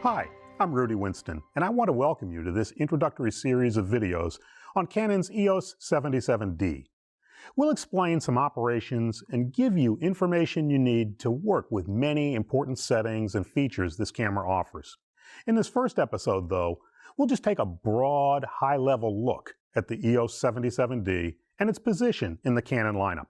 Hi, I'm Rudy Winston, and I want to welcome you to this introductory series of videos on Canon's EOS 77D. We'll explain some operations and give you information you need to work with many important settings and features this camera offers. In this first episode, though, we'll just take a broad, high-level look at the EOS 77D and its position in the Canon lineup.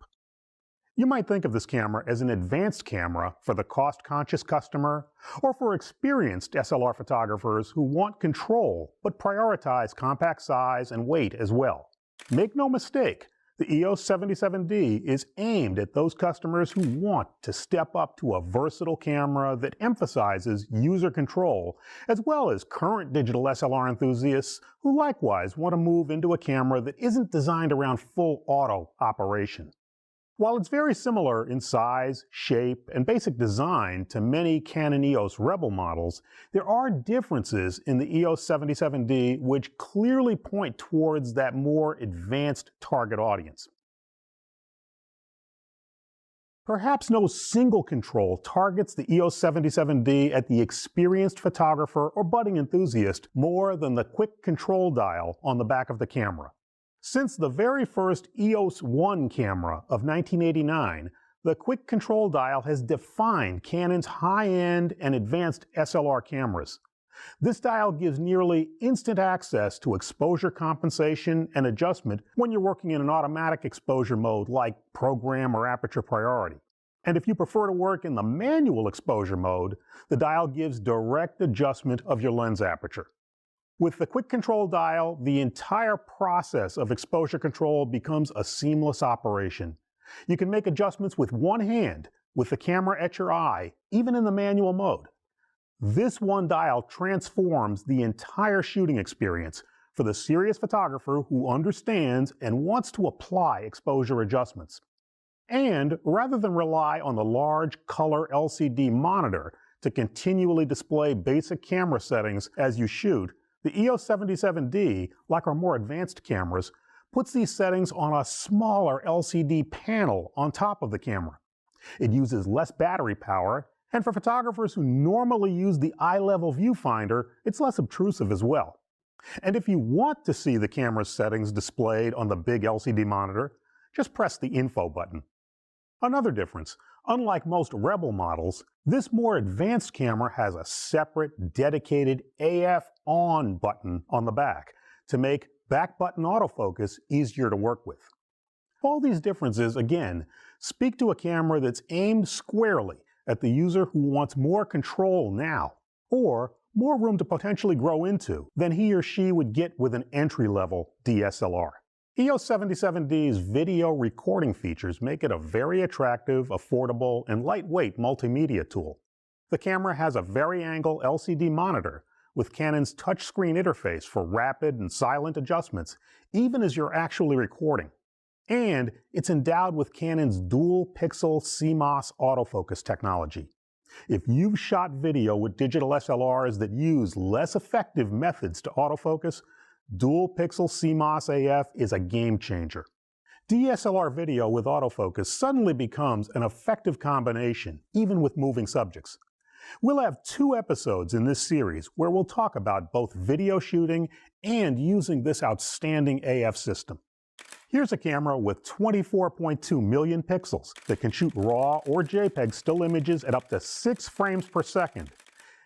You might think of this camera as an advanced camera for the cost-conscious customer or for experienced SLR photographers who want control but prioritize compact size and weight as well. Make no mistake, the EOS 77D is aimed at those customers who want to step up to a versatile camera that emphasizes user control, as well as current digital SLR enthusiasts who likewise want to move into a camera that isn't designed around full auto operation. While it's very similar in size, shape, and basic design to many Canon EOS Rebel models, there are differences in the EOS 77D which clearly point towards that more advanced target audience. Perhaps no single control targets the EOS 77D at the experienced photographer or budding enthusiast more than the quick control dial on the back of the camera. Since the very first EOS 1 camera of 1989, the quick control dial has defined Canon's high-end and advanced SLR cameras. This dial gives nearly instant access to exposure compensation and adjustment when you're working in an automatic exposure mode like program or aperture priority. And if you prefer to work in the manual exposure mode, the dial gives direct adjustment of your lens aperture. With the quick control dial, the entire process of exposure control becomes a seamless operation. You can make adjustments with one hand, with the camera at your eye, even in the manual mode. This one dial transforms the entire shooting experience for the serious photographer who understands and wants to apply exposure adjustments. And rather than rely on the large color LCD monitor to continually display basic camera settings as you shoot, the EOS 77D, like our more advanced cameras, puts these settings on a smaller LCD panel on top of the camera. It uses less battery power, and for photographers who normally use the eye-level viewfinder, it's less obtrusive as well. And if you want to see the camera's settings displayed on the big LCD monitor, just press the Info button. Another difference, unlike most Rebel models, this more advanced camera has a separate, dedicated AF on button on the back to make back button autofocus easier to work with. All these differences, again, speak to a camera that's aimed squarely at the user who wants more control now, or more room to potentially grow into than he or she would get with an entry-level DSLR. EOS 77D's video recording features make it a very attractive, affordable, and lightweight multimedia tool. The camera has a vari-angle LCD monitor with Canon's touchscreen interface for rapid and silent adjustments, even as you're actually recording. And it's endowed with Canon's dual-pixel CMOS autofocus technology. If you've shot video with digital SLRs that use less effective methods to autofocus, dual-pixel CMOS AF is a game changer. DSLR video with autofocus suddenly becomes an effective combination, even with moving subjects. We'll have 2 episodes in this series where we'll talk about both video shooting and using this outstanding AF system. Here's a camera with 24.2 million pixels that can shoot RAW or JPEG still images at up to 6 frames per second,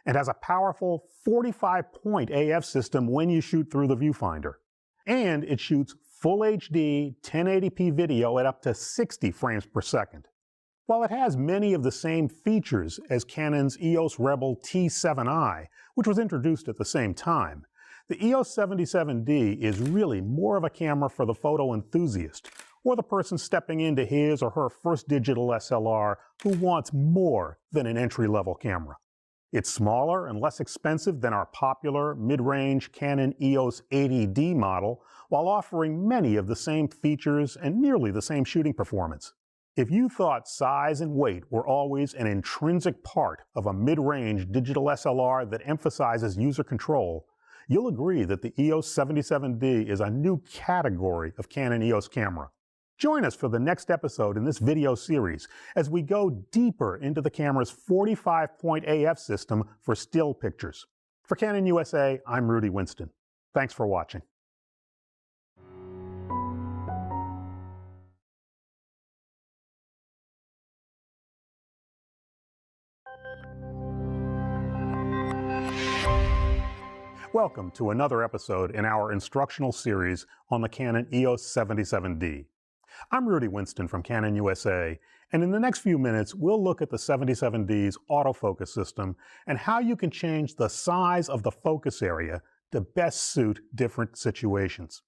and has a powerful 45-point AF system when you shoot through the viewfinder. And it shoots full HD 1080p video at up to 60 frames per second. While it has many of the same features as Canon's EOS Rebel T7i, which was introduced at the same time, the EOS 77D is really more of a camera for the photo enthusiast, or the person stepping into his or her first digital SLR who wants more than an entry-level camera. It's smaller and less expensive than our popular mid-range Canon EOS 80D model, while offering many of the same features and nearly the same shooting performance. If you thought size and weight were always an intrinsic part of a mid-range digital SLR that emphasizes user control, you'll agree that the EOS 77D is a new category of Canon EOS camera. Join us for the next episode in this video series as we go deeper into the camera's 45-point AF system for still pictures. For Canon USA, I'm Rudy Winston. Thanks for watching. Welcome to another episode in our instructional series on the Canon EOS 77D. I'm Rudy Winston from Canon USA, and in the next few minutes we'll look at the 77D's autofocus system and how you can change the size of the focus area to best suit different situations.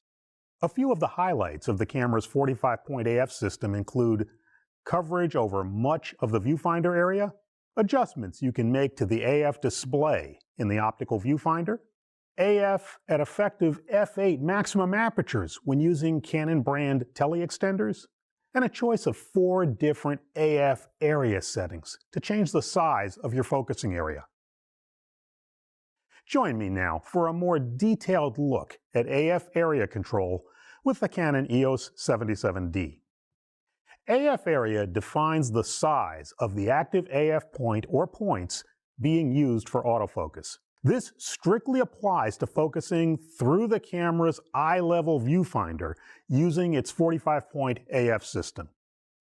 A few of the highlights of the camera's 45-point AF system include coverage over much of the viewfinder area, adjustments you can make to the AF display in the optical viewfinder, AF at effective f8 maximum apertures when using Canon brand teleextenders, and a choice of 4 different AF area settings to change the size of your focusing area. Join me now for a more detailed look at AF area control with the Canon EOS 77D. AF area defines the size of the active AF point or points being used for autofocus. This strictly applies to focusing through the camera's eye-level viewfinder using its 45-point AF system.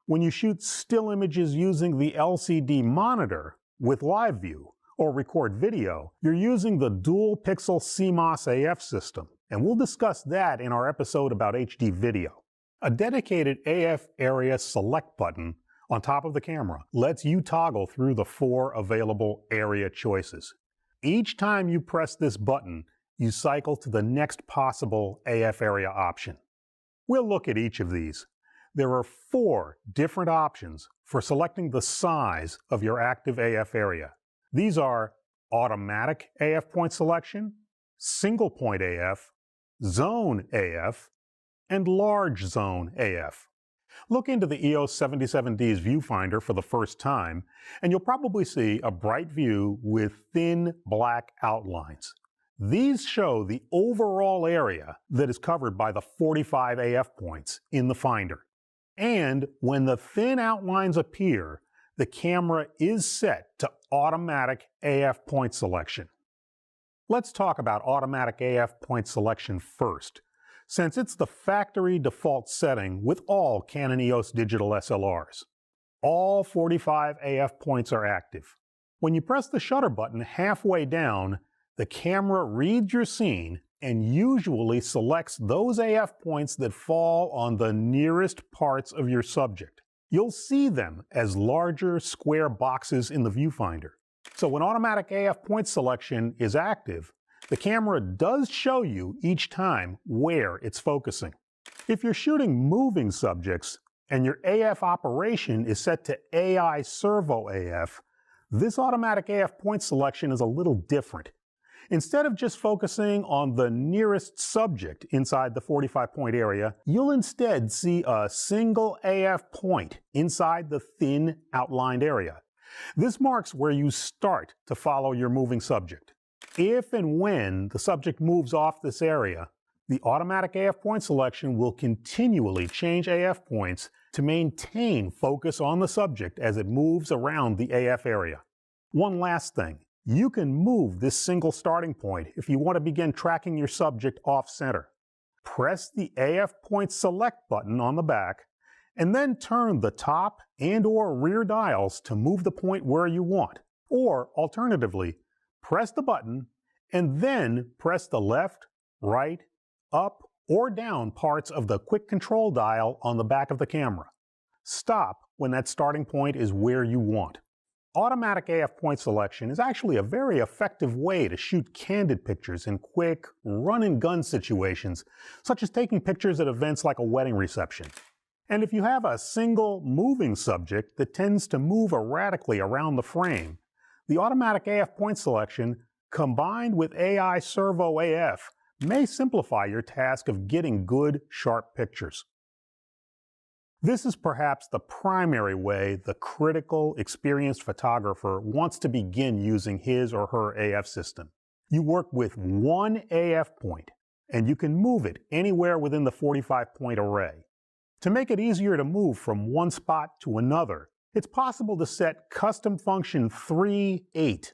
When you shoot still images using the LCD monitor with live view or record video, you're using the dual-pixel CMOS AF system, and we'll discuss that in our episode about HD video. A dedicated AF area select button on top of the camera lets you toggle through the 4 available area choices. Each time you press this button, you cycle to the next possible AF area option. We'll look at each of these. There are 4 different options for selecting the size of your active AF area. These are automatic AF point selection, single point AF, zone AF, and large zone AF. Look into the EOS 77D's viewfinder for the first time, and you'll probably see a bright view with thin black outlines. These show the overall area that is covered by the 45 AF points in the finder. And when the thin outlines appear, the camera is set to automatic AF point selection. Let's talk about automatic AF point selection first, since it's the factory default setting with all Canon EOS digital SLRs. All 45 AF points are active. When you press the shutter button halfway down, the camera reads your scene and usually selects those AF points that fall on the nearest parts of your subject. You'll see them as larger square boxes in the viewfinder. So when automatic AF point selection is active, the camera does show you each time where it's focusing. If you're shooting moving subjects and your AF operation is set to AI Servo AF, this automatic AF point selection is a little different. Instead of just focusing on the nearest subject inside the 45-point area, you'll instead see a single AF point inside the thin outlined area. This marks where you start to follow your moving subject. If and when the subject moves off this area, the automatic AF point selection will continually change AF points to maintain focus on the subject as it moves around the AF area. One last thing, you can move this single starting point if you want to begin tracking your subject off-center. Press the AF point select button on the back and then turn the top and/or rear dials to move the point where you want. Or alternatively, press the button and then press the left, right, up, or down parts of the quick control dial on the back of the camera. Stop when that starting point is where you want. Automatic AF point selection is actually a very effective way to shoot candid pictures in quick, run-and-gun situations, such as taking pictures at events like a wedding reception. And if you have a single moving subject that tends to move erratically around the frame, the automatic AF point selection, combined with AI Servo AF, may simplify your task of getting good, sharp pictures. This is perhaps the primary way the critical, experienced photographer wants to begin using his or her AF system. You work with one AF point, and you can move it anywhere within the 45-point array. To make it easier to move from one spot to another, it's possible to set custom function 3.8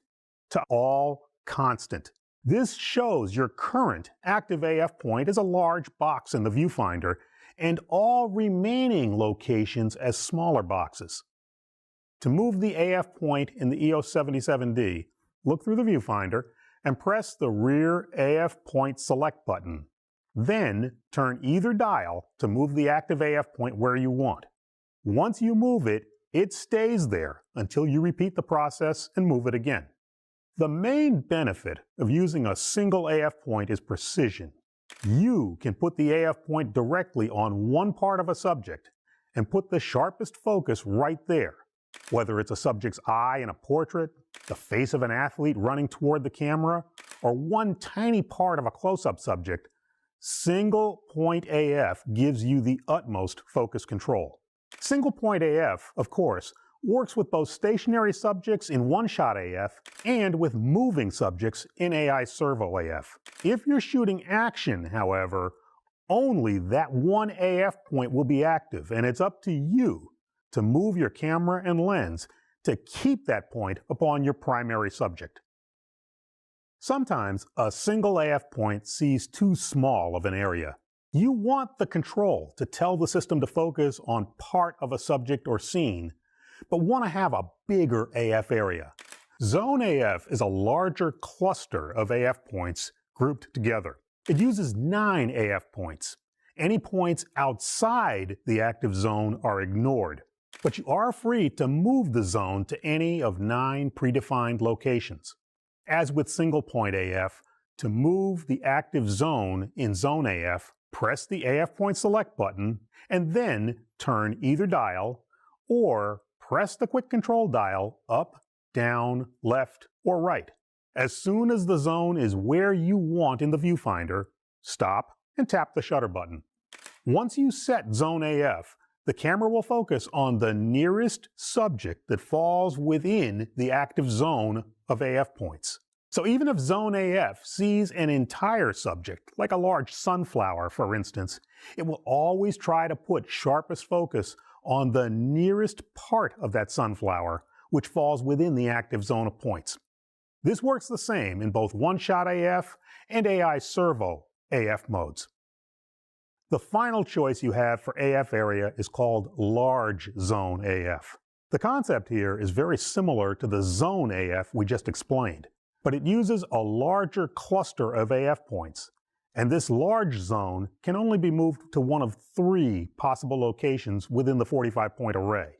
to all constant. This shows your current active AF point as a large box in the viewfinder and all remaining locations as smaller boxes. To move the AF point in the EOS 77D, look through the viewfinder and press the rear AF point select button. Then turn either dial to move the active AF point where you want. Once you move it, it stays there until you repeat the process and move it again. The main benefit of using a single AF point is precision. You can put the AF point directly on one part of a subject and put the sharpest focus right there. Whether it's a subject's eye in a portrait, the face of an athlete running toward the camera, or one tiny part of a close-up subject, single point AF gives you the utmost focus control. Single point AF, of course, works with both stationary subjects in one-shot AF and with moving subjects in AI servo AF. If you're shooting action, however, only that one AF point will be active, and it's up to you to move your camera and lens to keep that point upon your primary subject. Sometimes a single AF point sees too small of an area. You want the control to tell the system to focus on part of a subject or scene, but want to have a bigger AF area. Zone AF is a larger cluster of AF points grouped together. It uses 9 AF points. Any points outside the active zone are ignored, but you are free to move the zone to any of 9 predefined locations. As with single point AF, to move the active zone in Zone AF, press the AF point select button and then turn either dial or press the quick control dial up, down, left, or right. As soon as the zone is where you want in the viewfinder, stop and tap the shutter button. Once you set Zone AF, the camera will focus on the nearest subject that falls within the active zone of AF points. So even if Zone AF sees an entire subject, like a large sunflower for instance, it will always try to put sharpest focus on the nearest part of that sunflower, which falls within the active zone of points. This works the same in both one-shot AF and AI servo AF modes. The final choice you have for AF area is called Large Zone AF. The concept here is very similar to the Zone AF we just explained, but it uses a larger cluster of AF points, and this large zone can only be moved to one of 3 possible locations within the 45-point array.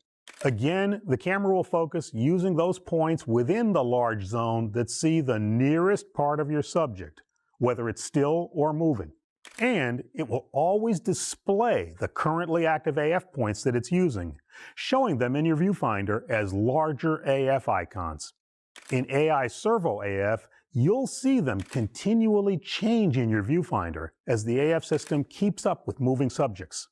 Again, the camera will focus using those points within the large zone that see the nearest part of your subject, whether it's still or moving. And it will always display the currently active AF points that it's using, showing them in your viewfinder as larger AF icons. In AI servo AF, you'll see them continually change in your viewfinder as the AF system keeps up with moving subjects.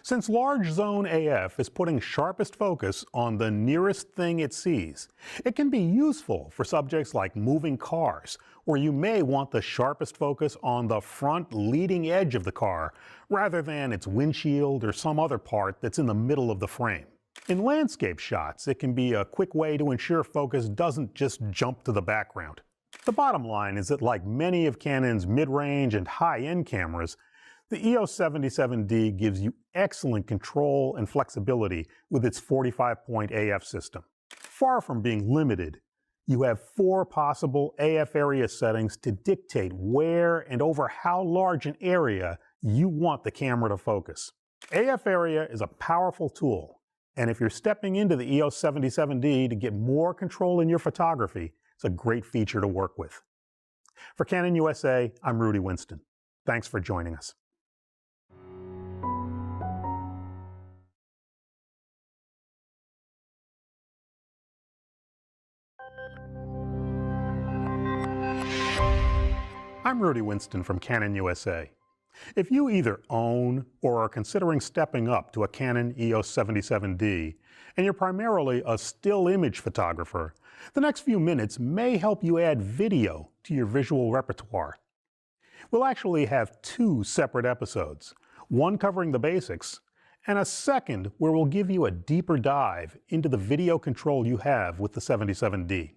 Since Large Zone AF is putting sharpest focus on the nearest thing it sees, it can be useful for subjects like moving cars, where you may want the sharpest focus on the front leading edge of the car, rather than its windshield or some other part that's in the middle of the frame. In landscape shots, it can be a quick way to ensure focus doesn't just jump to the background. The bottom line is that like many of Canon's mid-range and high-end cameras, the EOS 77D gives you excellent control and flexibility with its 45-point AF system. Far from being limited, you have 4 possible AF area settings to dictate where and over how large an area you want the camera to focus. AF area is a powerful tool, and if you're stepping into the EOS 77D to get more control in your photography, it's a great feature to work with. For Canon USA, I'm Rudy Winston. Thanks for joining us. I'm Rudy Winston from Canon USA. If you either own or are considering stepping up to a Canon EOS 77D, and you're primarily a still image photographer, the next few minutes may help you add video to your visual repertoire. We'll actually have 2 separate episodes, one covering the basics, and a second where we'll give you a deeper dive into the video control you have with the 77D.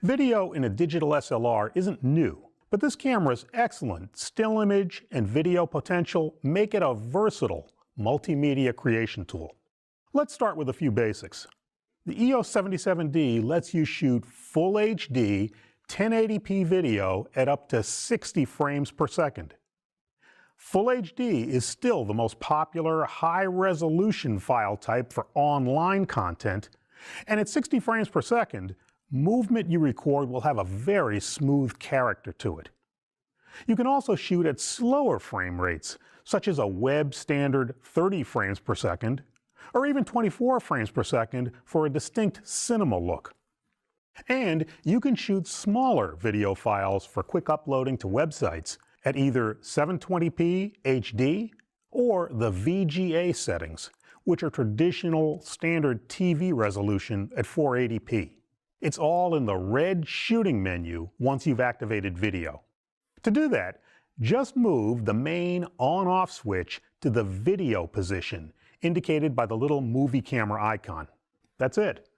Video in a digital SLR isn't new, But this camera's excellent still image and video potential make it a versatile multimedia creation tool. Let's start with a few basics. The EOS 77D lets you shoot full HD 1080p video at up to 60 frames per second. Full HD is still the most popular high-resolution file type for online content, and at 60 frames per second, movement you record will have a very smooth character to it. You can also shoot at slower frame rates, such as a web standard 30 frames per second, or even 24 frames per second for a distinct cinema look. And you can shoot smaller video files for quick uploading to websites at either 720p HD or the VGA settings, which are traditional standard TV resolution at 480p. It's all in the red shooting menu once you've activated video. To do that, just move the main on-off switch to the video position, indicated by the little movie camera icon. That's it.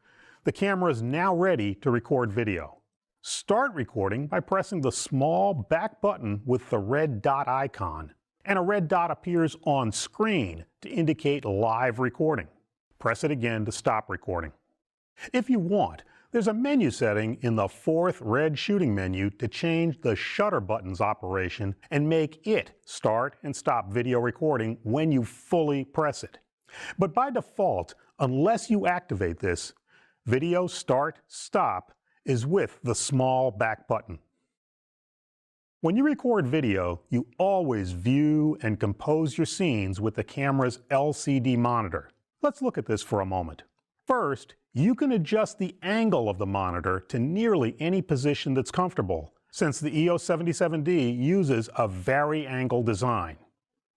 The camera is now ready to record video. Start recording by pressing the small back button with the red dot icon, and a red dot appears on screen to indicate live recording. Press it again to stop recording. If you want, there's a menu setting in the fourth red shooting menu to change the shutter button's operation and make it start and stop video recording when you fully press it. But by default, unless you activate this, video start, stop is with the small back button. When you record video, you always view and compose your scenes with the camera's LCD monitor. Let's look at this for a moment. First, you can adjust the angle of the monitor to nearly any position that's comfortable, since the EOS 77D uses a vari-angle design.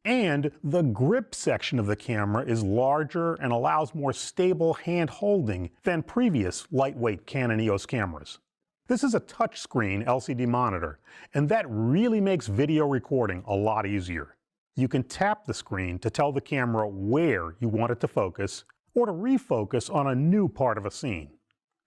And the grip section of the camera is larger and allows more stable hand holding than previous lightweight Canon EOS cameras. This is a touchscreen LCD monitor, and that really makes video recording a lot easier. You can tap the screen to tell the camera where you want it to focus, or to refocus on a new part of a scene.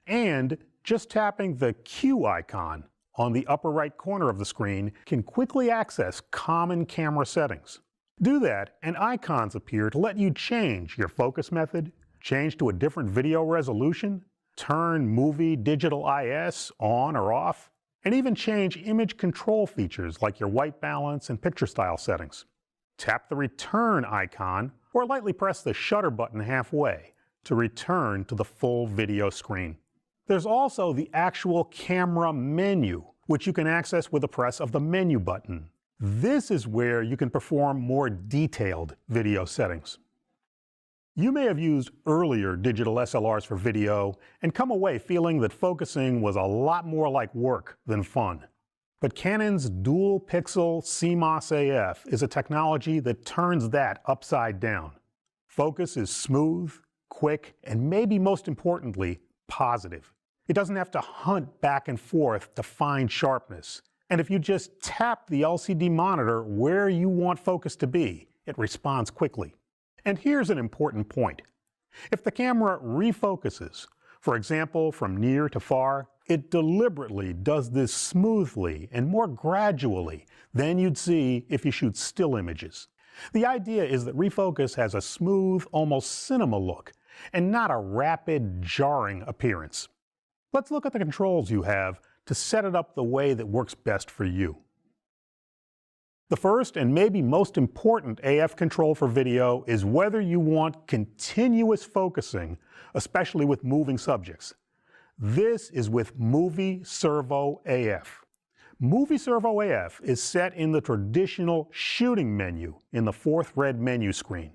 And just tapping the Q icon on the upper right corner of the screen can quickly access common camera settings. Do that, and icons appear to let you change your focus method, change to a different video resolution, turn movie digital IS on or off, and even change image control features like your white balance and picture style settings. Tap the return icon or lightly press the shutter button halfway to return to the full video screen. There's also the actual camera menu, which you can access with the press of the menu button. This is where you can perform more detailed video settings. You may have used earlier digital SLRs for video and come away feeling that focusing was a lot more like work than fun. But Canon's dual pixel CMOS AF is a technology that turns that upside down. Focus is smooth, quick, and maybe most importantly, positive. It doesn't have to hunt back and forth to find sharpness. And if you just tap the LCD monitor where you want focus to be, it responds quickly. And here's an important point. If the camera refocuses, for example from near to far, it deliberately does this smoothly and more gradually than you'd see if you shoot still images. The idea is that refocus has a smooth, almost cinema look, and not a rapid, jarring appearance. Let's look at the controls you have to set it up the way that works best for you. The first and maybe most important AF control for video is whether you want continuous focusing, especially with moving subjects. This is with Movie Servo AF. Movie Servo AF is set in the traditional shooting menu in the fourth red menu screen.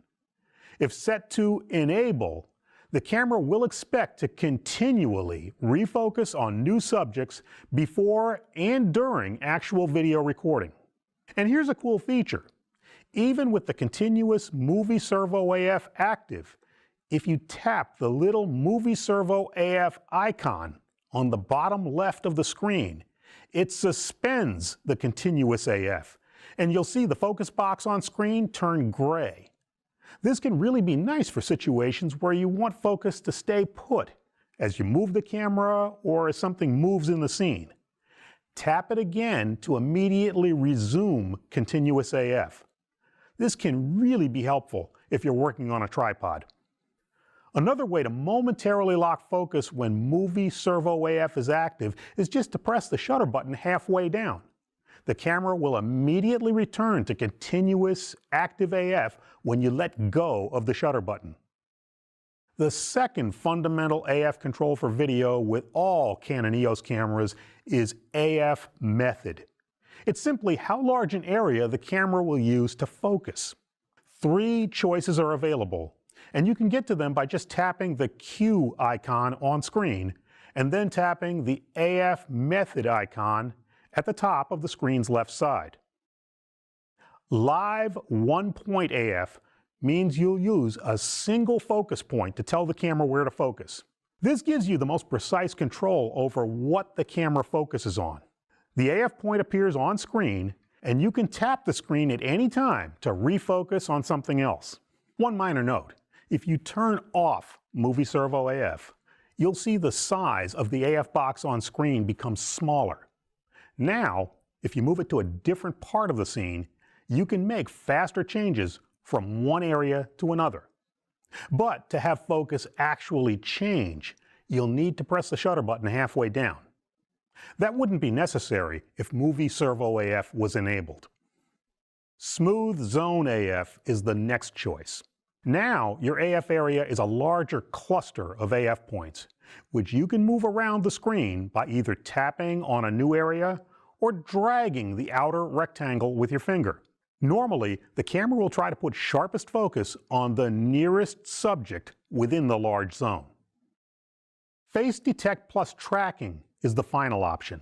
If set to Enable, the camera will expect to continually refocus on new subjects before and during actual video recording. And here's a cool feature. Even with the continuous Movie Servo AF active, if you tap the little Movie Servo AF icon on the bottom left of the screen, it suspends the continuous AF, and you'll see the focus box on screen turn gray. This can really be nice for situations where you want focus to stay put as you move the camera or as something moves in the scene. Tap it again to immediately resume continuous AF. This can really be helpful if you're working on a tripod. Another way to momentarily lock focus when movie servo AF is active is just to press the shutter button halfway down. The camera will immediately return to continuous active AF when you let go of the shutter button. The second fundamental AF control for video with all Canon EOS cameras is AF method. It's simply how large an area the camera will use to focus. 3 choices are available, and you can get to them by just tapping the Q icon on screen and then tapping the AF method icon at the top of the screen's left side. Live one-point AF means you'll use a single focus point to tell the camera where to focus. This gives you the most precise control over what the camera focuses on. The AF point appears on screen, and you can tap the screen at any time to refocus on something else. One minor note, if you turn off Movie Servo AF, you'll see the size of the AF box on screen become smaller. Now, if you move it to a different part of the scene, you can make faster changes from one area to another. But to have focus actually change, you'll need to press the shutter button halfway down. That wouldn't be necessary if Movie Servo AF was enabled. Smooth Zone AF is the next choice. Now your AF area is a larger cluster of AF points, which you can move around the screen by either tapping on a new area or dragging the outer rectangle with your finger. Normally, the camera will try to put sharpest focus on the nearest subject within the large zone. Face Detect plus tracking is the final option.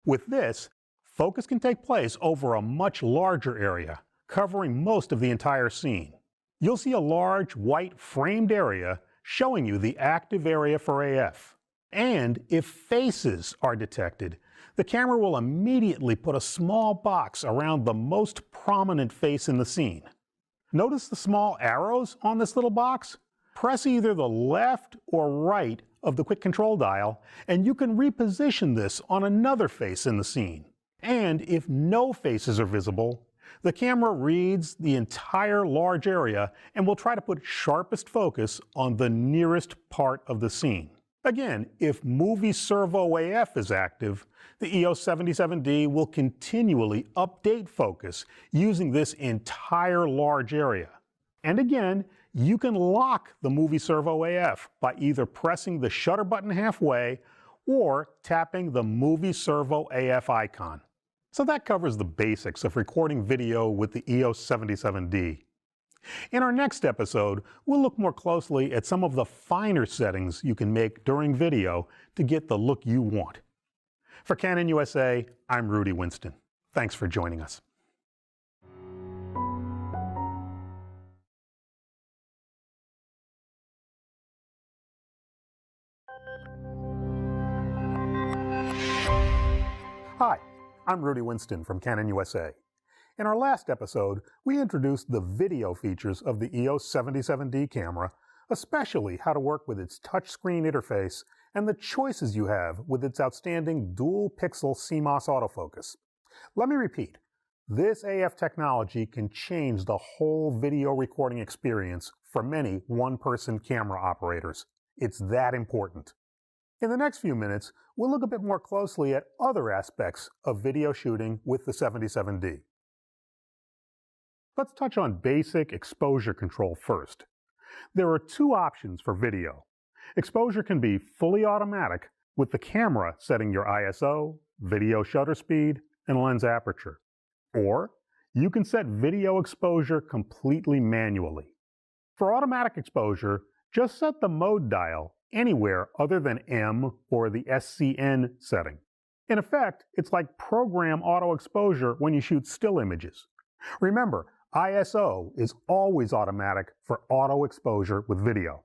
With this, focus can take place over a much larger area, covering most of the entire scene. You'll see a large white framed area showing you the active area for AF. And if faces are detected, the camera will immediately put a small box around the most prominent face in the scene. Notice the small arrows on this little box? Press either the left or right of the quick control dial, and you can reposition this on another face in the scene. And if no faces are visible, the camera reads the entire large area and will try to put sharpest focus on the nearest part of the scene. Again, if Movie Servo AF is active, the EOS 77D will continually update focus using this entire large area. And again, you can lock the Movie Servo AF by either pressing the shutter button halfway or tapping the Movie Servo AF icon. So that covers the basics of recording video with the EOS 77D. In our next episode, we'll look more closely at some of the finer settings you can make during video to get the look you want. For Canon USA, I'm Rudy Winston. Thanks for joining us. Hi, I'm Rudy Winston from Canon USA. In our last episode, we introduced the video features of the EOS 77D camera, especially how to work with its touchscreen interface and the choices you have with its outstanding dual-pixel CMOS autofocus. Let me repeat, this AF technology can change the whole video recording experience for many one-person camera operators. It's that important. In the next few minutes, we'll look a bit more closely at other aspects of video shooting with the 77D. Let's touch on basic exposure control first. There are 2 options for video. Exposure can be fully automatic, with the camera setting your ISO, video shutter speed, and lens aperture. Or you can set video exposure completely manually. For automatic exposure, just set the mode dial anywhere other than M or the SCN setting. In effect, it's like program auto exposure when you shoot still images. Remember, ISO is always automatic for auto exposure with video.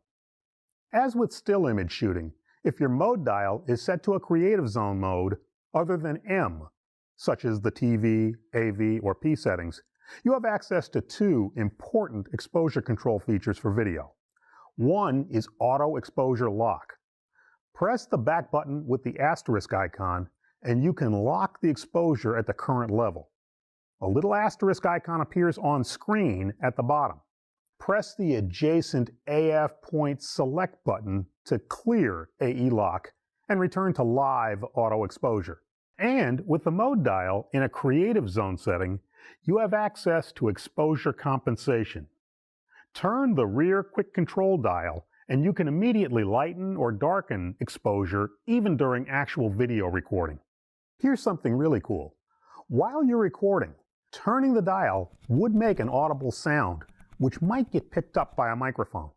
As with still image shooting, if your mode dial is set to a creative zone mode other than M, such as the TV, AV, or P settings, you have access to 2 important exposure control features for video. One is auto exposure lock. Press the back button with the asterisk icon and you can lock the exposure at the current level. A little asterisk icon appears on screen at the bottom. Press the adjacent AF point select button to clear AE lock and return to live auto exposure. And with the mode dial in a creative zone setting, you have access to exposure compensation. Turn the rear quick control dial and you can immediately lighten or darken exposure even during actual video recording. Here's something really cool. While you're recording, turning the dial would make an audible sound, which might get picked up by a microphone.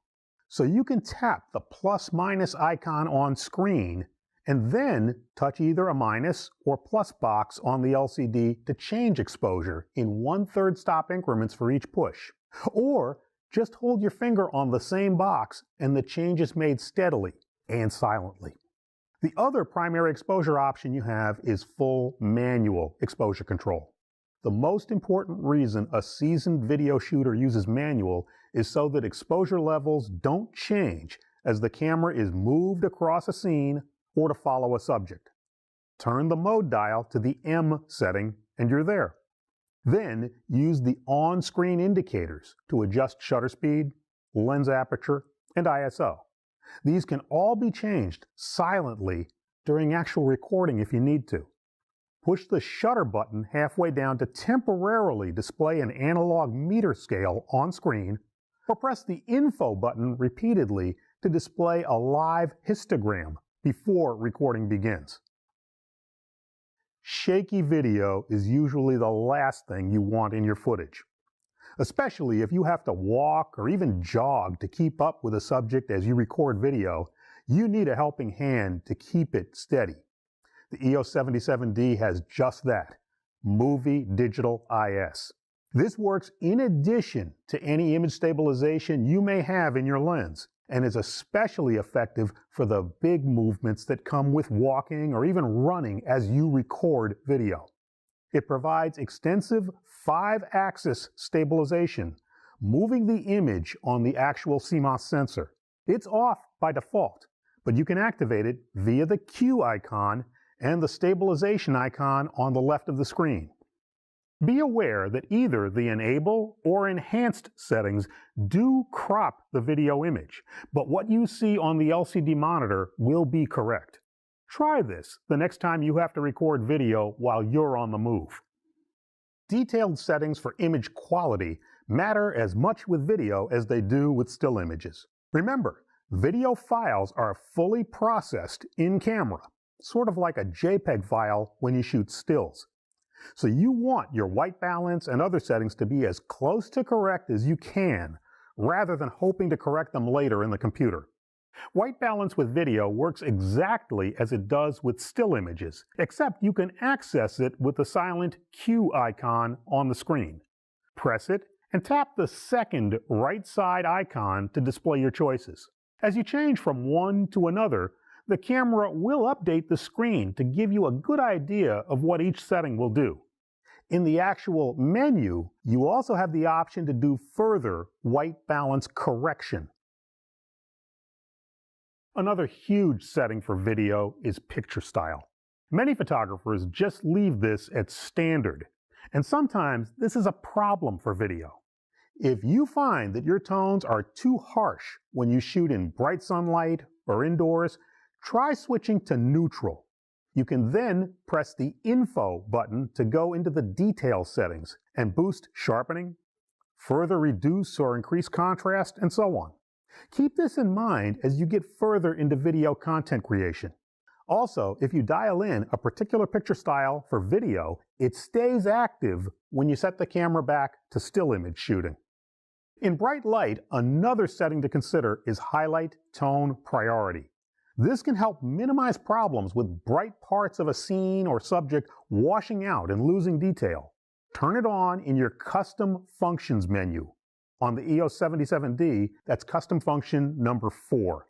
So you can tap the plus-minus icon on screen and then touch either a minus or plus box on the LCD to change exposure in 1/3 stop increments for each push. Or just hold your finger on the same box and the change is made steadily and silently. The other primary exposure option you have is full manual exposure control. The most important reason a seasoned video shooter uses manual is so that exposure levels don't change as the camera is moved across a scene or to follow a subject. Turn the mode dial to the M setting and you're there. Then use the on-screen indicators to adjust shutter speed, lens aperture, and ISO. These can all be changed silently during actual recording if you need to. Push the shutter button halfway down to temporarily display an analog meter scale on screen, or press the info button repeatedly to display a live histogram before recording begins. Shaky video is usually the last thing you want in your footage, especially if you have to walk or even jog to keep up with a subject as you record video. You need a helping hand to keep it steady. The EOS 77D has just that, Movie Digital IS. This works in addition to any image stabilization you may have in your lens, and is especially effective for the big movements that come with walking or even running as you record video. It provides extensive 5-axis stabilization, moving the image on the actual CMOS sensor. It's off by default, but you can activate it via the Q icon and the stabilization icon on the left of the screen. Be aware that either the Enable or Enhanced settings do crop the video image, but what you see on the LCD monitor will be correct. Try this the next time you have to record video while you're on the move. Detailed settings for image quality matter as much with video as they do with still images. Remember, video files are fully processed in camera, sort of like a JPEG file when you shoot stills. So you want your white balance and other settings to be as close to correct as you can, rather than hoping to correct them later in the computer. White balance with video works exactly as it does with still images, except you can access it with the silent Q icon on the screen. Press it and tap the second right side icon to display your choices. As you change from one to another, the camera will update the screen to give you a good idea of what each setting will do. In the actual menu, you also have the option to do further white balance correction. Another huge setting for video is picture style. Many photographers just leave this at standard, and sometimes this is a problem for video. If you find that your tones are too harsh when you shoot in bright sunlight or indoors, try switching to neutral. You can then press the Info button to go into the detail settings and boost sharpening, further reduce or increase contrast, and so on. Keep this in mind as you get further into video content creation. Also, if you dial in a particular picture style for video, it stays active when you set the camera back to still image shooting. In bright light, another setting to consider is highlight tone priority. This can help minimize problems with bright parts of a scene or subject washing out and losing detail. Turn it on in your Custom Functions menu. On the EOS 77D, that's Custom Function number 4.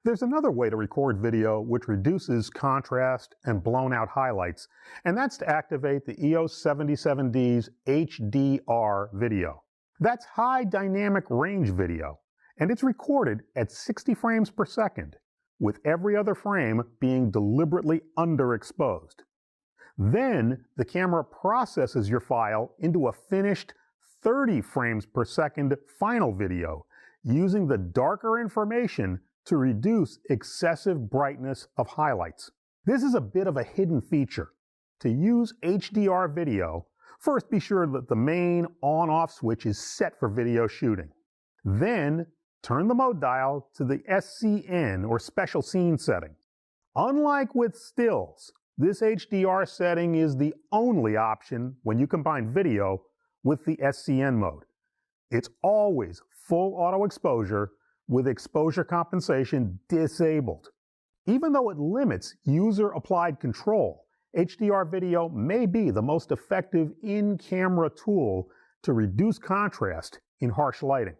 There's another way to record video which reduces contrast and blown out highlights, and that's to activate the EOS 77D's HDR video. That's High Dynamic Range video, and it's recorded at 60 frames per second, with every other frame being deliberately underexposed. Then the camera processes your file into a finished 30 frames per second final video, using the darker information to reduce excessive brightness of highlights. This is a bit of a hidden feature. To use HDR video, first be sure that the main on-off switch is set for video shooting. Then turn the mode dial to the SCN or special scene setting. Unlike with stills, this HDR setting is the only option when you combine video with the SCN mode. It's always full auto exposure with exposure compensation disabled. Even though it limits user-applied control, HDR video may be the most effective in-camera tool to reduce contrast in harsh lighting.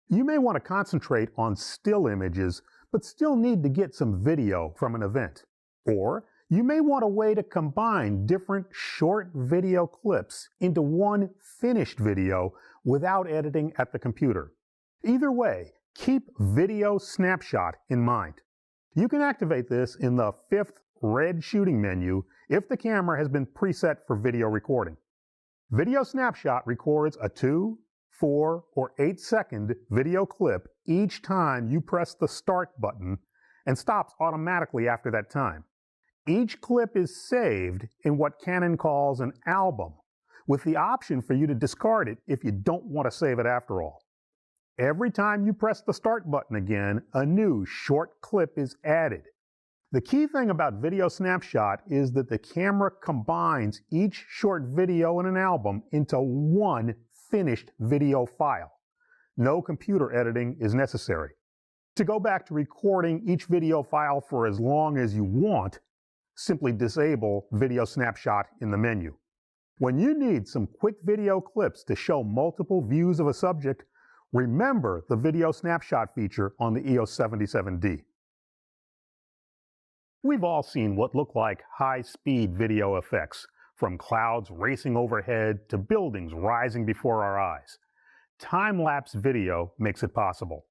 You may want to concentrate on still images, but still need to get some video from an event. Or you may want a way to combine different short video clips into one finished video without editing at the computer. Either way, keep Video Snapshot in mind. You can activate this in the 5th red shooting menu if the camera has been preset for video recording. Video Snapshot records a 2, 4, or 8-second video clip each time you press the Start button and stops automatically after that time. Each clip is saved in what Canon calls an album, with the option for you to discard it if you don't want to save it after all. Every time you press the Start button again, a new short clip is added. The key thing about Video Snapshot is that the camera combines each short video in an album into one finished video file. No computer editing is necessary. To go back to recording each video file for as long as you want, simply disable Video Snapshot in the menu. When you need some quick video clips to show multiple views of a subject, remember the Video Snapshot feature on the EOS 77D. We've all seen what look like high-speed video effects, from clouds racing overhead to buildings rising before our eyes. Time-lapse video makes it possible.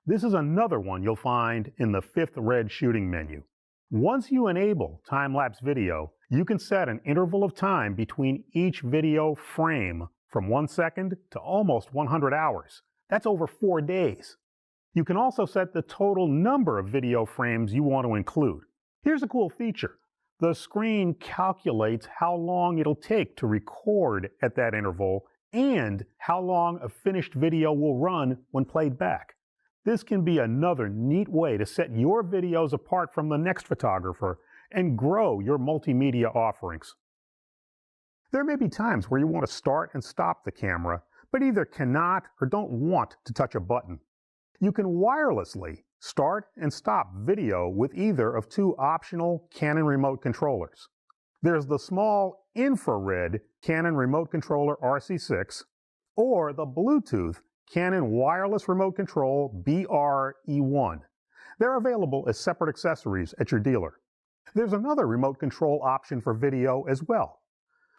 This is another one you'll find in the 5th red shooting menu. Once you enable time-lapse video, you can set an interval of time between each video frame from 1 second to almost 100 hours. That's over 4 days. You can also set the total number of video frames you want to include. Here's a cool feature. The screen calculates how long it'll take to record at that interval and how long a finished video will run when played back. This can be another neat way to set your videos apart from the next photographer and grow your multimedia offerings. There may be times where you want to start and stop the camera, but either cannot or don't want to touch a button. You can wirelessly start and stop video with either of two optional Canon remote controllers. There's the small infrared Canon remote controller RC6 or the Bluetooth Canon wireless remote control BR-E1. They're available as separate accessories at your dealer. There's another remote control option for video as well.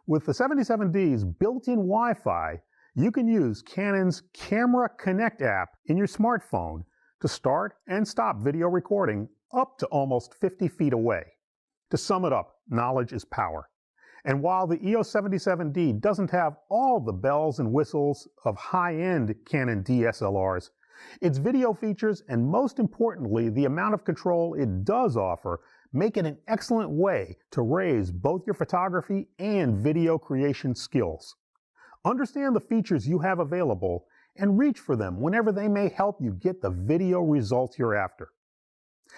With the 77D's built-in Wi-Fi, you can use Canon's Camera Connect app in your smartphone to start and stop video recording up to almost 50 feet away. To sum it up, knowledge is power. And while the EOS 77D doesn't have all the bells and whistles of high-end Canon DSLRs, its video features and most importantly the amount of control it does offer make it an excellent way to raise both your photography and video creation skills. Understand the features you have available and reach for them whenever they may help you get the video results you're after.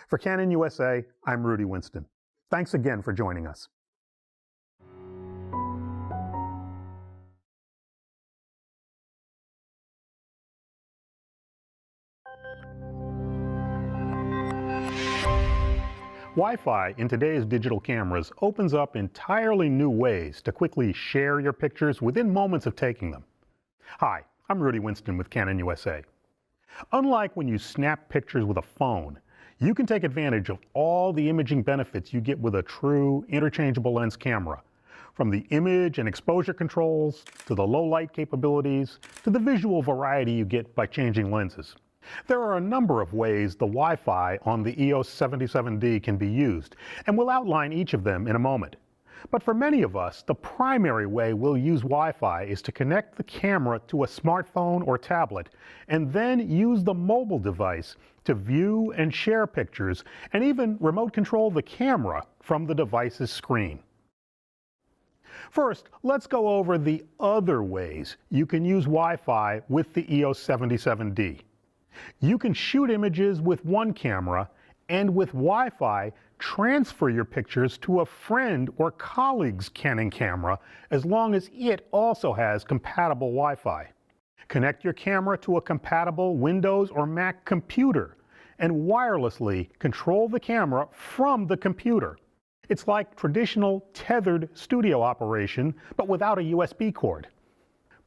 For Canon USA, I'm Rudy Winston. Thanks again for joining us. Wi-Fi in today's digital cameras opens up entirely new ways to quickly share your pictures within moments of taking them. Hi, I'm Rudy Winston with Canon USA. Unlike when you snap pictures with a phone, you can take advantage of all the imaging benefits you get with a true interchangeable lens camera, from the image and exposure controls, to the low light capabilities, to the visual variety you get by changing lenses. There are a number of ways the Wi-Fi on the EOS 77D can be used, and we'll outline each of them in a moment. But for many of us, the primary way we'll use Wi-Fi is to connect the camera to a smartphone or tablet, and then use the mobile device to view and share pictures, and even remote control the camera from the device's screen. First, let's go over the other ways you can use Wi-Fi with the EOS 77D. You can shoot images with one camera, and with Wi-Fi, transfer your pictures to a friend or colleague's Canon camera as long as it also has compatible Wi-Fi. Connect your camera to a compatible Windows or Mac computer and wirelessly control the camera from the computer. It's like traditional tethered studio operation, but without a USB cord.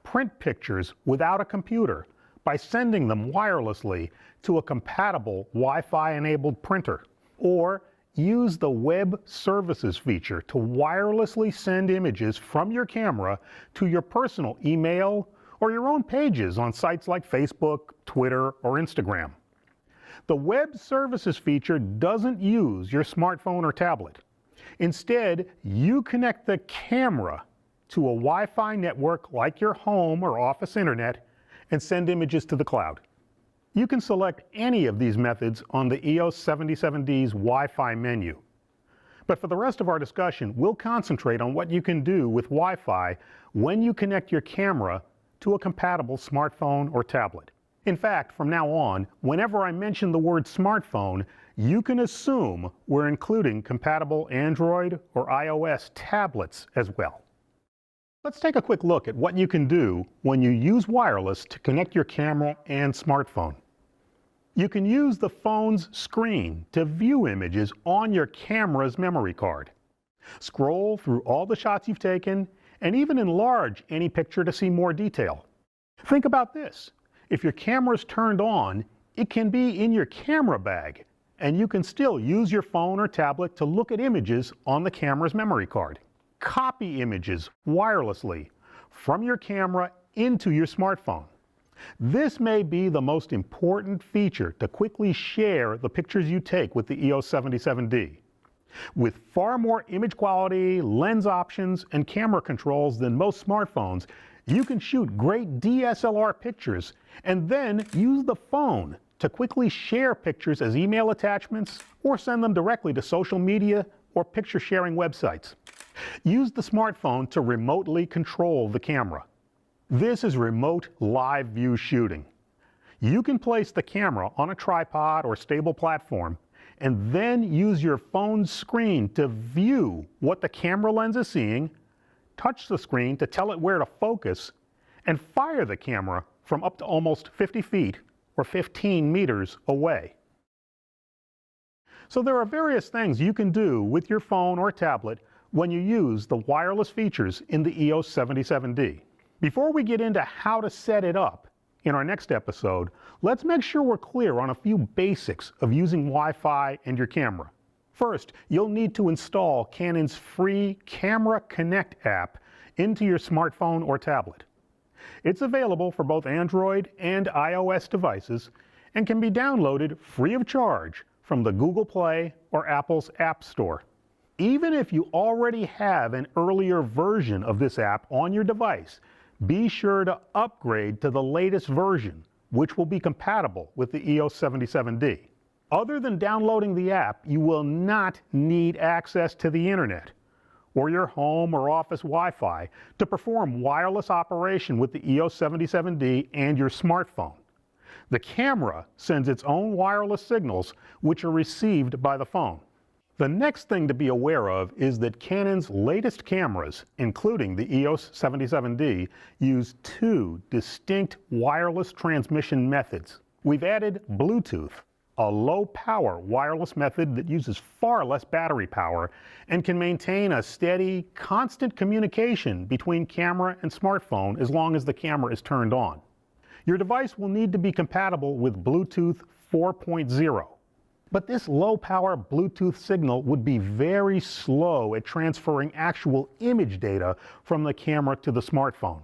Print pictures without a computer by sending them wirelessly to a compatible Wi-Fi enabled printer. Or use the Web Services feature to wirelessly send images from your camera to your personal email or your own pages on sites like Facebook, Twitter, or Instagram. The Web Services feature doesn't use your smartphone or tablet. Instead, you connect the camera to a Wi-Fi network like your home or office internet and send images to the cloud. You can select any of these methods on the EOS 77D's Wi-Fi menu. But for the rest of our discussion, we'll concentrate on what you can do with Wi-Fi when you connect your camera to a compatible smartphone or tablet. In fact, from now on, whenever I mention the word smartphone, you can assume we're including compatible Android or iOS tablets as well. Let's take a quick look at what you can do when you use wireless to connect your camera and smartphone. You can use the phone's screen to view images on your camera's memory card. Scroll through all the shots you've taken and even enlarge any picture to see more detail. Think about this. If your camera's turned on, it can be in your camera bag, and you can still use your phone or tablet to look at images on the camera's memory card. Copy images wirelessly from your camera into your smartphone. This may be the most important feature to quickly share the pictures you take with the EOS 77D. With far more image quality, lens options, and camera controls than most smartphones, you can shoot great DSLR pictures and then use the phone to quickly share pictures as email attachments or send them directly to social media or picture sharing websites. Use the smartphone to remotely control the camera. This is remote live view shooting. You can place the camera on a tripod or stable platform and then use your phone's screen to view what the camera lens is seeing, touch the screen to tell it where to focus, and fire the camera from up to almost 50 feet or 15 meters away. So there are various things you can do with your phone or tablet when you use the wireless features in the EOS 77D. Before we get into how to set it up in our next episode, let's make sure we're clear on a few basics of using Wi-Fi and your camera. First, you'll need to install Canon's free Camera Connect app into your smartphone or tablet. It's available for both Android and iOS devices and can be downloaded free of charge from the Google Play or Apple's App Store. Even if you already have an earlier version of this app on your device, be sure to upgrade to the latest version, which will be compatible with the EOS 77D. Other than downloading the app, you will not need access to the internet or your home or office Wi-Fi to perform wireless operation with the EOS 77D and your smartphone. The camera sends its own wireless signals, which are received by the phone. The next thing to be aware of is that Canon's latest cameras, including the EOS 77D, use two distinct wireless transmission methods. We've added Bluetooth, a low-power wireless method that uses far less battery power and can maintain a steady, constant communication between camera and smartphone as long as the camera is turned on. Your device will need to be compatible with Bluetooth 4.0. But this low-power Bluetooth signal would be very slow at transferring actual image data from the camera to the smartphone.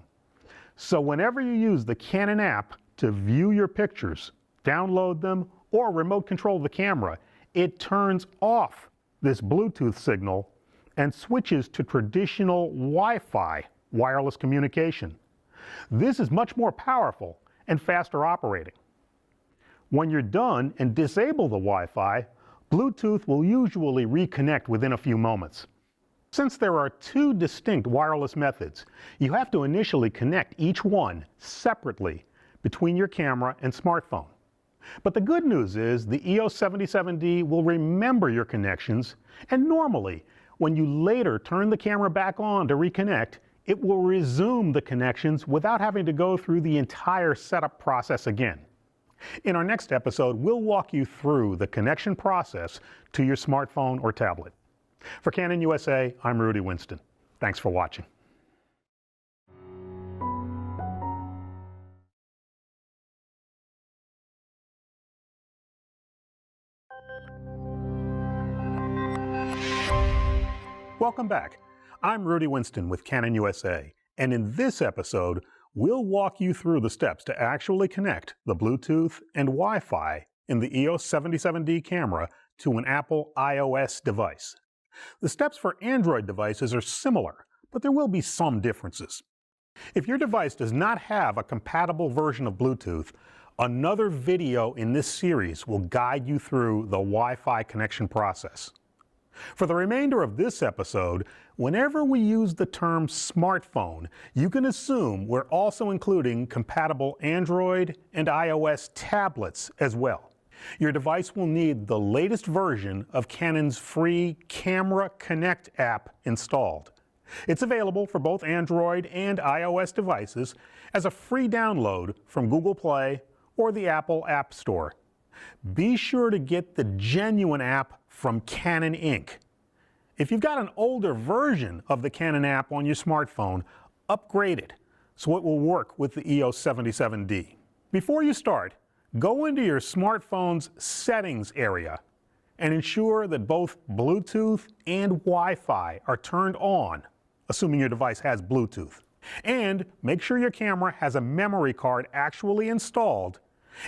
So whenever you use the Canon app to view your pictures, download them, or remote control the camera, it turns off this Bluetooth signal and switches to traditional Wi-Fi wireless communication. This is much more powerful and faster operating. When you're done and disable the Wi-Fi, Bluetooth will usually reconnect within a few moments. Since there are two distinct wireless methods, you have to initially connect each one separately between your camera and smartphone. But the good news is the EOS 77D will remember your connections, and normally, when you later turn the camera back on to reconnect, it will resume the connections without having to go through the entire setup process again. In our next episode, we'll walk you through the connection process to your smartphone or tablet. For Canon USA, I'm Rudy Winston. Thanks for watching. Welcome back. I'm Rudy Winston with Canon USA, and in this episode, we'll walk you through the steps to actually connect the Bluetooth and Wi-Fi in the EOS 77D camera to an Apple iOS device. The steps for Android devices are similar, but there will be some differences. If your device does not have a compatible version of Bluetooth, another video in this series will guide you through the Wi-Fi connection process. For the remainder of this episode, whenever we use the term smartphone, you can assume we're also including compatible Android and iOS tablets as well. Your device will need the latest version of Canon's free Camera Connect app installed. It's available for both Android and iOS devices as a free download from Google Play or the Apple App Store. Be sure to get the genuine app from Canon Inc. If you've got an older version of the Canon app on your smartphone, upgrade it so it will work with the EOS 77D. Before you start, go into your smartphone's settings area and ensure that both Bluetooth and Wi-Fi are turned on, assuming your device has Bluetooth. And make sure your camera has a memory card actually installed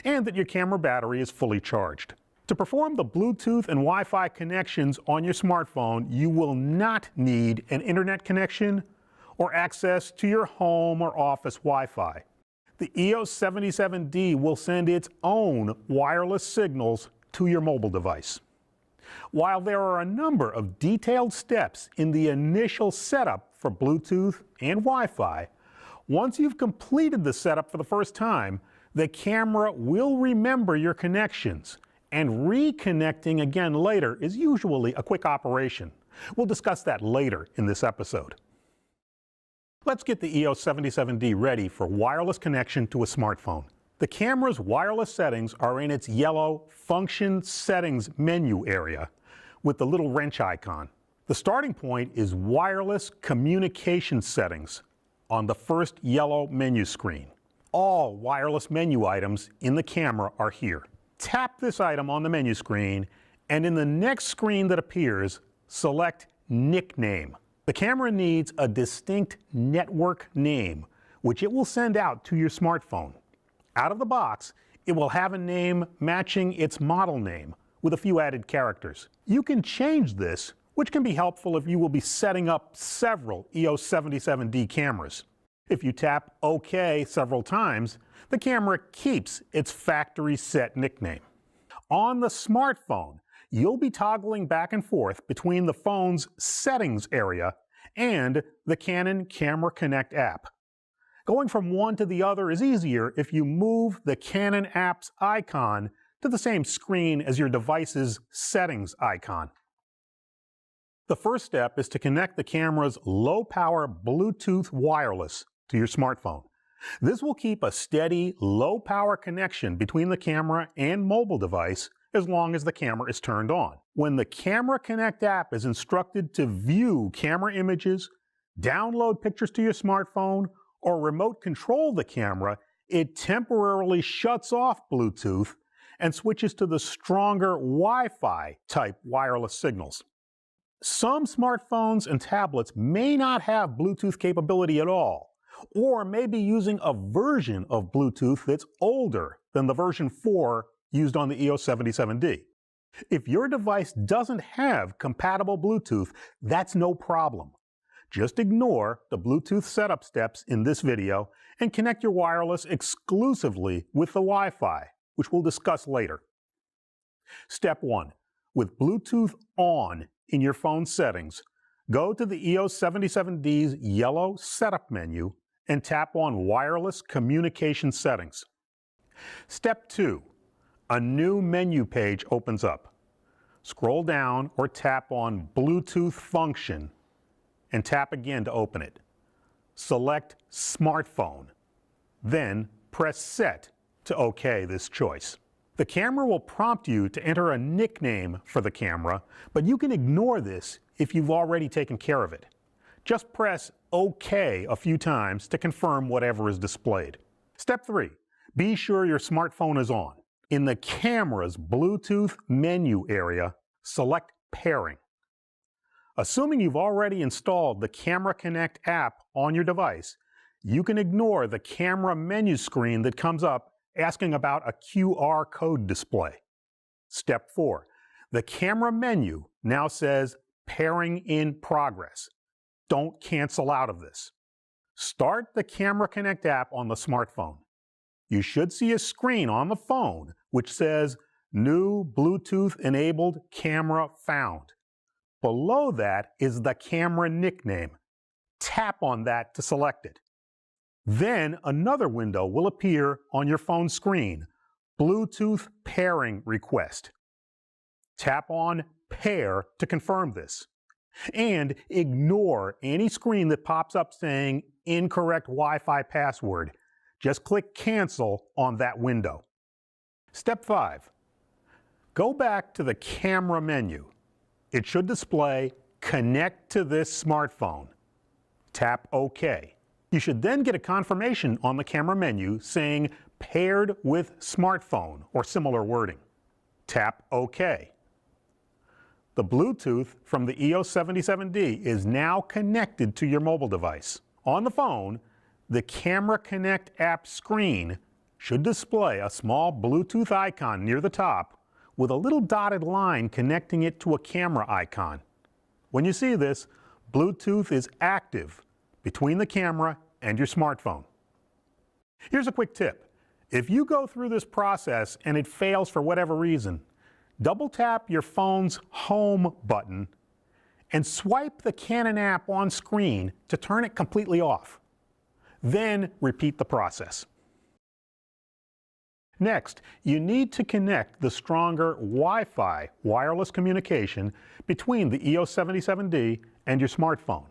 and that your camera battery is fully charged. To perform the Bluetooth and Wi-Fi connections on your smartphone, you will not need an internet connection or access to your home or office Wi-Fi. The EOS 77D will send its own wireless signals to your mobile device. While there are a number of detailed steps in the initial setup for Bluetooth and Wi-Fi, once you've completed the setup for the first time, the camera will remember your connections, and reconnecting again later is usually a quick operation. We'll discuss that later in this episode. Let's get the EOS 77D ready for wireless connection to a smartphone. The camera's wireless settings are in its yellow Function Settings menu area with the little wrench icon. The starting point is Wireless Communication Settings on the first yellow menu screen. All wireless menu items in the camera are here. Tap this item on the menu screen, and in the next screen that appears, select Nickname. The camera needs a distinct network name, which it will send out to your smartphone. Out of the box, it will have a name matching its model name, with a few added characters. You can change this, which can be helpful if you will be setting up several EOS 77D cameras. If you tap OK several times, the camera keeps its factory set nickname. On the smartphone, you'll be toggling back and forth between the phone's settings area and the Canon Camera Connect app. Going from one to the other is easier if you move the Canon app's icon to the same screen as your device's settings icon. The first step is to connect the camera's low-power Bluetooth wireless to your smartphone. This will keep a steady, low-power connection between the camera and mobile device as long as the camera is turned on. When the Camera Connect app is instructed to view camera images, download pictures to your smartphone, or remote control the camera, it temporarily shuts off Bluetooth and switches to the stronger Wi-Fi type wireless signals. Some smartphones and tablets may not have Bluetooth capability at all, or may be using a version of Bluetooth that's older than the version 4 used on the EOS 77D. If your device doesn't have compatible Bluetooth, that's no problem. Just ignore the Bluetooth setup steps in this video and connect your wireless exclusively with the Wi-Fi, which we'll discuss later. Step 1. With Bluetooth on in your phone settings, go to the EOS 77D's yellow Setup menu and tap on Wireless Communication Settings. Step 2. A new menu page opens up. Scroll down or tap on Bluetooth Function and tap again to open it. Select Smartphone. Then press Set to OK this choice. The camera will prompt you to enter a nickname for the camera, but you can ignore this if you've already taken care of it. Just press OK a few times to confirm whatever is displayed. Step 3. Be sure your smartphone is on. In the camera's Bluetooth menu area, select Pairing. Assuming you've already installed the Camera Connect app on your device, you can ignore the camera menu screen that comes up asking about a QR code display. Step 4. The camera menu now says Pairing in Progress. Don't cancel out of this. Start the Camera Connect app on the smartphone. You should see a screen on the phone which says New Bluetooth-enabled camera found. Below that is the camera nickname. Tap on that to select it. Then another window will appear on your phone screen, Bluetooth Pairing Request. Tap on Pair to confirm this. And ignore any screen that pops up saying Incorrect Wi-Fi password. Just click Cancel on that window. Step 5. Go back to the camera menu. It should display Connect to this smartphone. Tap OK. You should then get a confirmation on the camera menu saying Paired with smartphone or similar wording. Tap OK. The Bluetooth from the EOS 77D is now connected to your mobile device. On the phone, the Camera Connect app screen should display a small Bluetooth icon near the top with a little dotted line connecting it to a camera icon. When you see this, Bluetooth is active between the camera and your smartphone. Here's a quick tip. If you go through this process and it fails for whatever reason, double tap your phone's Home button and swipe the Canon app on screen to turn it completely off. Then repeat the process. Next, you need to connect the stronger Wi-Fi wireless communication between the EOS 77D and your smartphone.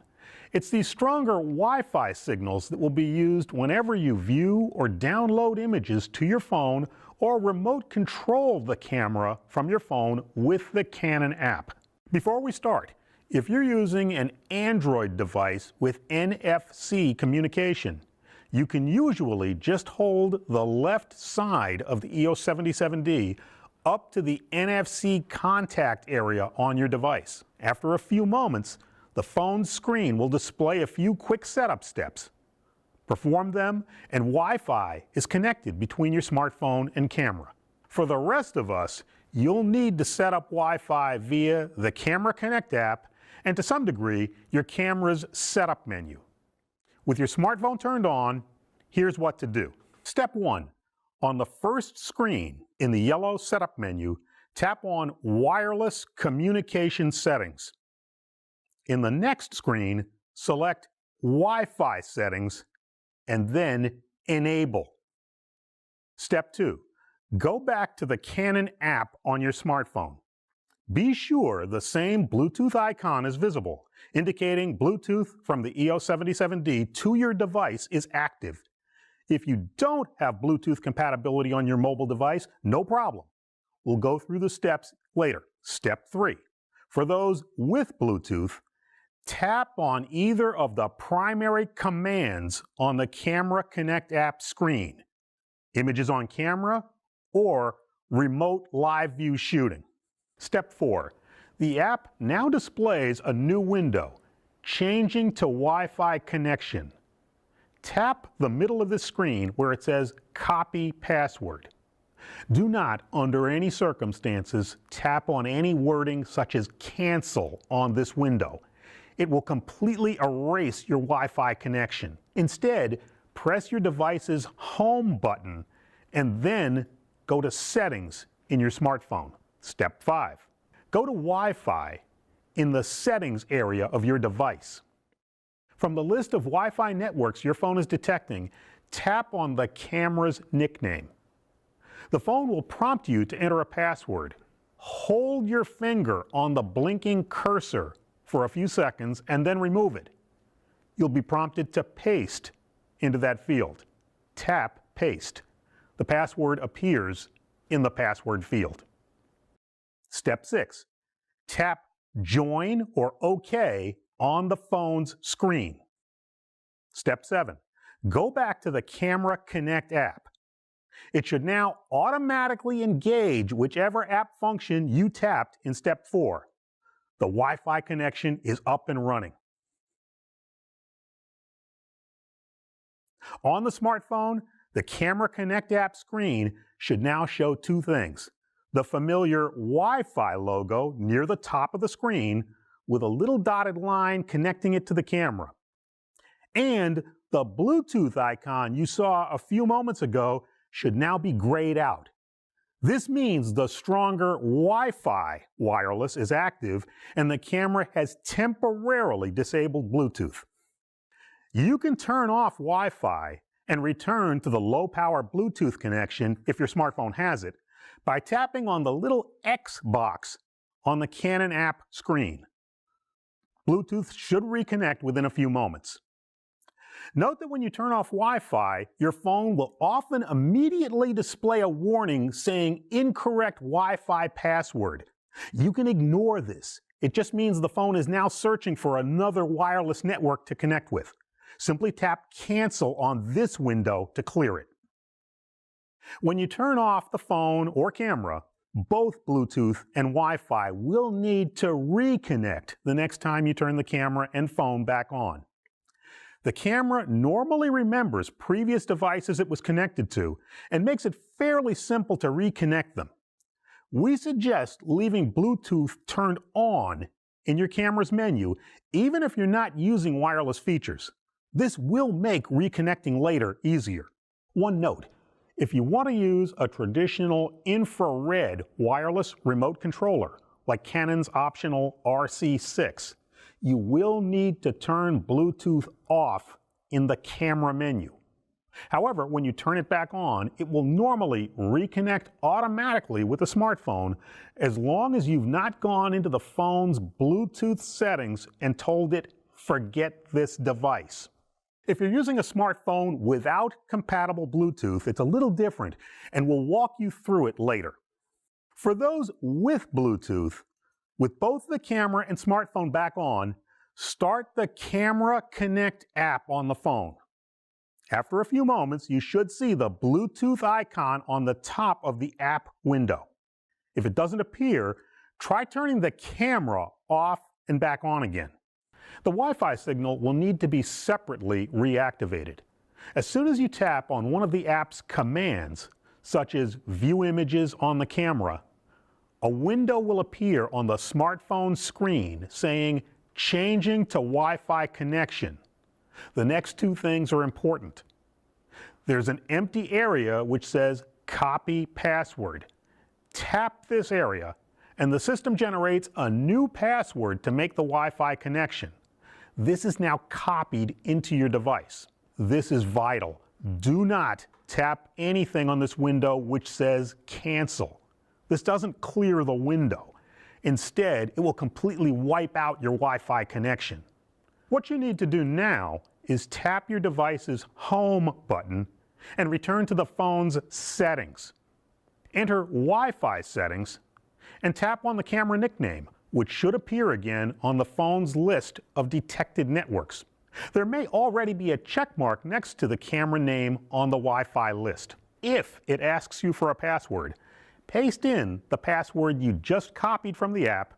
It's these stronger Wi-Fi signals that will be used whenever you view or download images to your phone or remote control the camera from your phone with the Canon app. Before we start, if you're using an Android device with NFC communication, you can usually just hold the left side of the EOS 77D up to the NFC contact area on your device. After a few moments, the phone's screen will display a few quick setup steps. Perform them, and Wi-Fi is connected between your smartphone and camera. For the rest of us, you'll need to set up Wi-Fi via the Camera Connect app and to some degree, your camera's setup menu. With your smartphone turned on, here's what to do. Step 1. On the first screen in the yellow setup menu, tap on Wireless Communication Settings. In the next screen, select Wi-Fi Settings and then Enable. Step 2. Go back to the Canon app on your smartphone. Be sure the same Bluetooth icon is visible, indicating Bluetooth from the EOS 77D to your device is active. If you don't have Bluetooth compatibility on your mobile device, no problem. We'll go through the steps later. Step 3. For those with Bluetooth, tap on either of the primary commands on the Camera Connect app screen, Images on Camera or Remote Live View Shooting. Step 4. The app now displays a new window, Changing to Wi-Fi Connection. Tap the middle of the screen where it says Copy Password. Do not, under any circumstances, tap on any wording such as cancel on this window. It will completely erase your Wi-Fi connection. Instead, press your device's home button and then go to settings in your smartphone. Step 5. Go to Wi-Fi in the settings area of your device. From the list of Wi-Fi networks your phone is detecting, tap on the camera's nickname. The phone will prompt you to enter a password. Hold your finger on the blinking cursor for a few seconds and then remove it. You'll be prompted to paste into that field. Tap Paste. The password appears in the password field. Step 6. Tap Join or OK on the phone's screen. Step 7. Go back to the Camera Connect app. It should now automatically engage whichever app function you tapped in Step 4. The Wi-Fi connection is up and running. On the smartphone, the Camera Connect app screen should now show two things: the familiar Wi-Fi logo near the top of the screen with a little dotted line connecting it to the camera, and the Bluetooth icon you saw a few moments ago should now be grayed out. This means the stronger Wi-Fi wireless is active and the camera has temporarily disabled Bluetooth. You can turn off Wi-Fi and return to the low-power Bluetooth connection if your smartphone has it by tapping on the little X box on the Canon app screen. Bluetooth should reconnect within a few moments. Note that when you turn off Wi-Fi, your phone will often immediately display a warning saying incorrect Wi-Fi password. You can ignore this. It just means the phone is now searching for another wireless network to connect with. Simply tap Cancel on this window to clear it. When you turn off the phone or camera, both Bluetooth and Wi-Fi will need to reconnect the next time you turn the camera and phone back on. The camera normally remembers previous devices it was connected to and makes it fairly simple to reconnect them. We suggest leaving Bluetooth turned on in your camera's menu, even if you're not using wireless features. This will make reconnecting later easier. One note: if you want to use a traditional infrared wireless remote controller, like Canon's optional RC6, you will need to turn Bluetooth off in the camera menu. However, when you turn it back on, it will normally reconnect automatically with the smartphone as long as you've not gone into the phone's Bluetooth settings and told it, "Forget this device." If you're using a smartphone without compatible Bluetooth, it's a little different, and we'll walk you through it later. For those with Bluetooth, with both the camera and smartphone back on, start the Camera Connect app on the phone. After a few moments, you should see the Bluetooth icon on the top of the app window. If it doesn't appear, try turning the camera off and back on again. The Wi-Fi signal will need to be separately reactivated. As soon as you tap on one of the app's commands, such as View Images on the camera, a window will appear on the smartphone screen saying Changing to Wi-Fi connection. The next two things are important. There's an empty area which says Copy Password. Tap this area and the system generates a new password to make the Wi-Fi connection. This is now copied into your device. This is vital. Do not tap anything on this window which says Cancel. This doesn't clear the window. Instead, it will completely wipe out your Wi-Fi connection. What you need to do now is tap your device's Home button and return to the phone's Settings. Enter Wi-Fi settings and tap on the camera nickname, which should appear again on the phone's list of detected networks. There may already be a check mark next to the camera name on the Wi-Fi list. If it asks you for a password, paste in the password you just copied from the app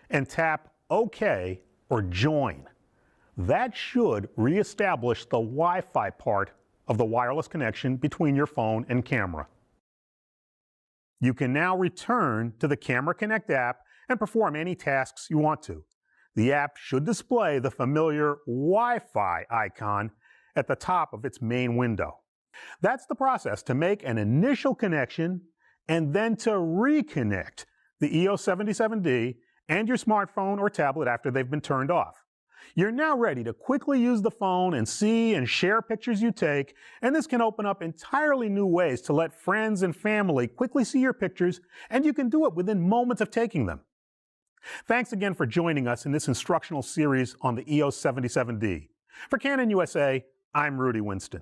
and tap OK or Join. That should reestablish the Wi-Fi part of the wireless connection between your phone and camera. You can now return to the Camera Connect app and perform any tasks you want to. The app should display the familiar Wi-Fi icon at the top of its main window. That's the process to make an initial connection and then to reconnect the EOS 77D and your smartphone or tablet after they've been turned off. You're now ready to quickly use the phone and see and share pictures you take, and this can open up entirely new ways to let friends and family quickly see your pictures, and you can do it within moments of taking them. Thanks again for joining us in this instructional series on the EOS 77D. For Canon USA, I'm Rudy Winston.